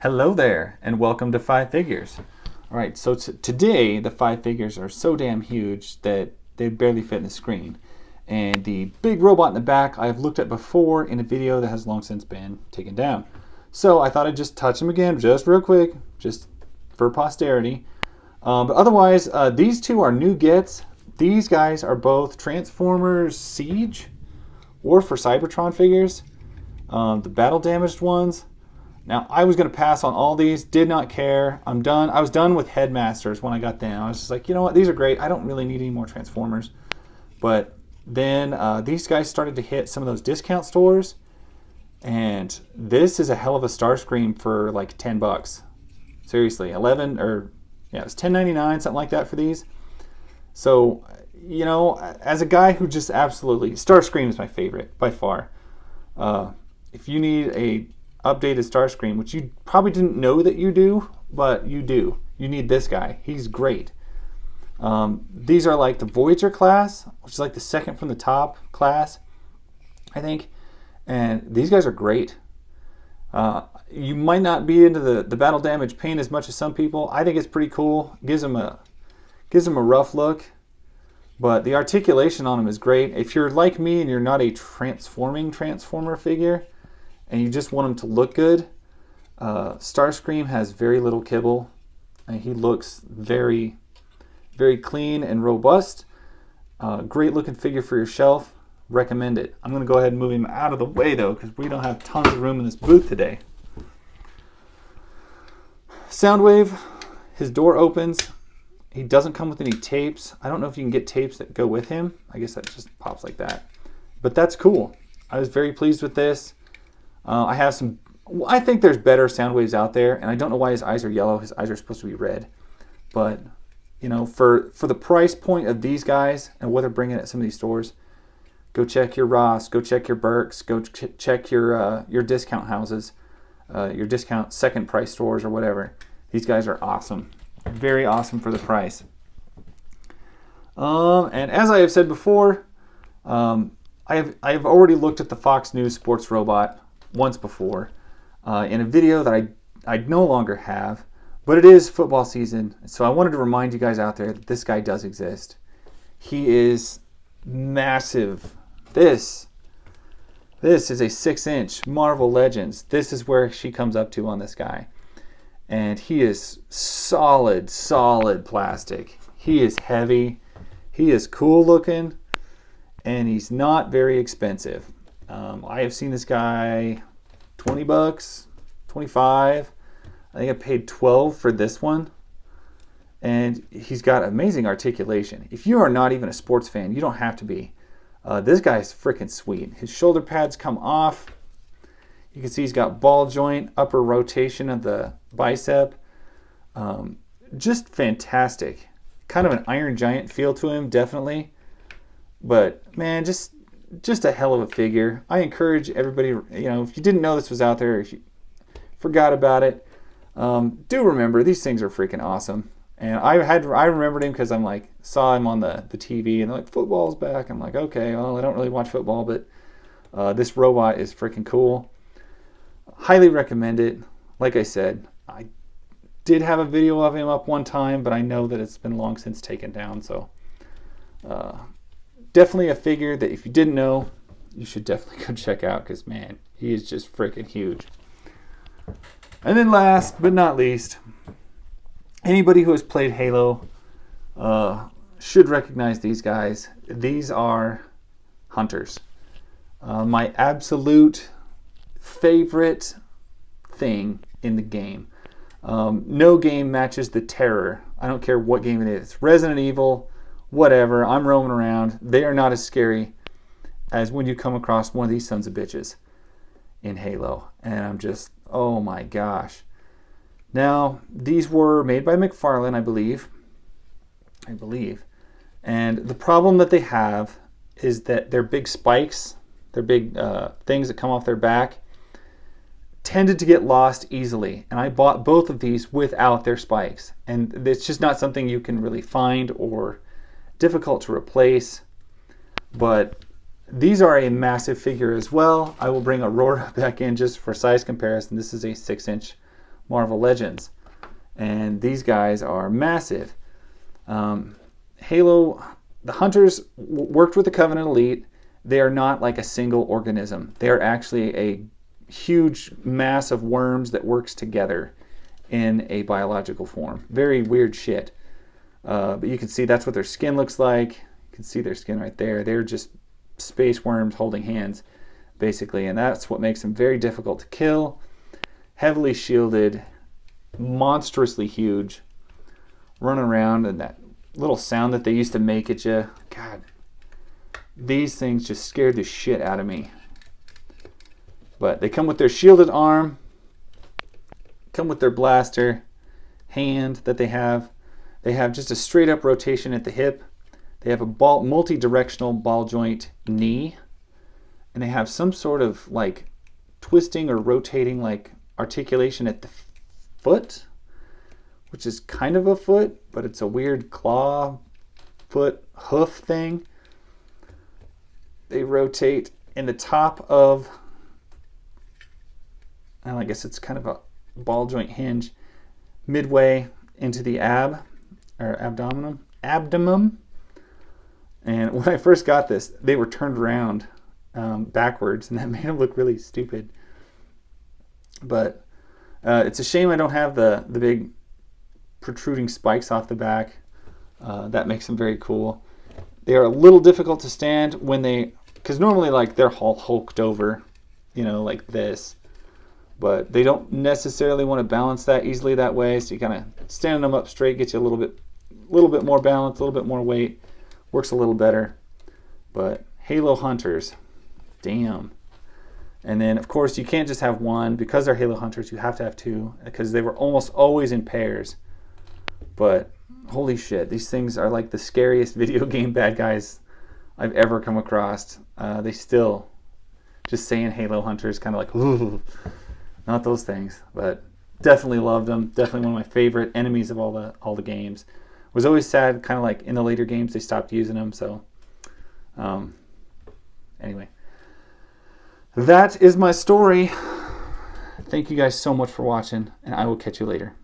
Hello there, and welcome to Five Figures. All right, so today the five figures are so damn huge that they barely fit in the screen. And the big robot in the back I've looked at before in a video that has long since been taken down. So I thought I'd just touch them again, just real quick, just for posterity. But otherwise, these two are new gets. These guys are both Transformers Siege or for Cybertron figures, the battle damaged ones. Now, I was going to pass on all these, did not care. I'm done. I was done with Headmasters when I got them. I was just like, you know what, these are great. I don't really need any more Transformers. But then these guys started to hit some of those discount stores. And this is a hell of a Starscream for like $10. Seriously, 11 or yeah, it was $10.99, something like that for these. So, you know, as a guy who just absolutely, Starscream is my favorite by far. If you need a updated Starscream, which you probably didn't know that you do, but you do. You need this guy. He's great. These are like the Voyager class, which is like the second from the top class, I think. And these guys are great. You might not be into the battle damage paint as much as some people. I think it's pretty cool. Gives them a rough look, but the articulation on them is great. If you're like me and you're not a Transformer figure, and you just want him to look good, Starscream has very little kibble. And he looks very, very clean and robust. Great looking figure for your shelf. Recommend it. I'm going to go ahead and move him out of the way though, because we don't have tons of room in this booth today. Soundwave, his door opens. He doesn't come with any tapes. I don't know if you can get tapes that go with him. I guess that just pops like that. But that's cool. I was very pleased with this. I think there's better Soundwaves out there, and I don't know why his eyes are yellow. His eyes are supposed to be red. But, you know, for the price point of these guys and what they're bringing at some of these stores, go check your Ross, go check your Burks, go check your discount houses, your discount second price stores or whatever. These guys are awesome. Very awesome for the price. And as I have said before, I have already looked at the Fox News Sports Robot once before in a video that I no longer have, but it is football season, so I wanted to remind you guys out there that this guy does exist. He is massive. This is a 6-inch Marvel Legends. This is where she comes up to on this guy, and he is solid plastic. He is heavy, he is cool looking, and he's not very expensive. I have seen this guy $20, $25. I think I paid $12 for this one. And he's got amazing articulation. If you are not even a sports fan, you don't have to be. This guy's freaking sweet. His shoulder pads come off. You can see he's got ball joint, upper rotation of the bicep. Just fantastic. Kind of an Iron Giant feel to him, definitely. But man, just a hell of a figure. I encourage everybody, you know, if you didn't know this was out there, if you forgot about it, do remember these things are freaking awesome. And I remembered him because I'm like, saw him on the TV and they're like, football's back. I'm like, okay, well, I don't really watch football, but this robot is freaking cool. Highly recommend it. Like I said, I did have a video of him up one time, but I know that it's been long since taken down, so definitely a figure that if you didn't know, you should definitely go check out because, man, he is just freaking huge. And then last but not least, anybody who has played Halo should recognize these guys. These are Hunters. My absolute favorite thing in the game. No game matches the terror. I don't care what game it is. Resident Evil, whatever, I'm roaming around. They are not as scary as when you come across one of these sons of bitches in Halo. And I'm just, oh my gosh. Now, these were made by McFarlane, I believe. And the problem that they have is that their big spikes, their big things that come off their back, tended to get lost easily. And I bought both of these without their spikes. And it's just not something you can really find or difficult to replace. But these are a massive figure as well. I will bring Aurora back in just for size comparison. This is a 6-inch Marvel Legends. And these guys are massive. Halo, the Hunters worked with the Covenant Elite. They are not like a single organism. They are actually a huge mass of worms that works together in a biological form. Very weird shit. But you can see that's what their skin looks like. You can see their skin right there. They're just space worms holding hands, basically. And that's what makes them very difficult to kill. Heavily shielded, monstrously huge, running around, and that little sound that they used to make at you. God, these things just scared the shit out of me. But they come with their shielded arm, come with their blaster hand that they have. They have just a straight up rotation at the hip. They have a multi-directional ball joint knee, and they have some sort of like twisting or rotating like articulation at the foot, which is kind of a foot, but it's a weird claw, foot, hoof thing. They rotate in the top of, I guess it's kind of a ball joint hinge, midway into the abdomen. And when I first got this, they were turned around backwards, and that made them look really stupid. But it's a shame I don't have the big protruding spikes off the back. That makes them very cool. They are a little difficult to stand when because normally like they're all hulked over, like this. But they don't necessarily want to balance that easily that way. So you kind of standing them up straight gets you a little bit more balance, a little bit more weight. Works a little better. But Halo Hunters, damn. And then, of course, you can't just have one. Because they're Halo Hunters, you have to have two. Because they were almost always in pairs. But, holy shit, these things are like the scariest video game bad guys I've ever come across. They still, just saying Halo Hunters, kind of like, ooh, not those things. But definitely loved them. Definitely one of my favorite enemies of all the games. Was always sad, kind of like in the later games, they stopped using them. So, anyway. That is my story. Thank you guys so much for watching, and I will catch you later.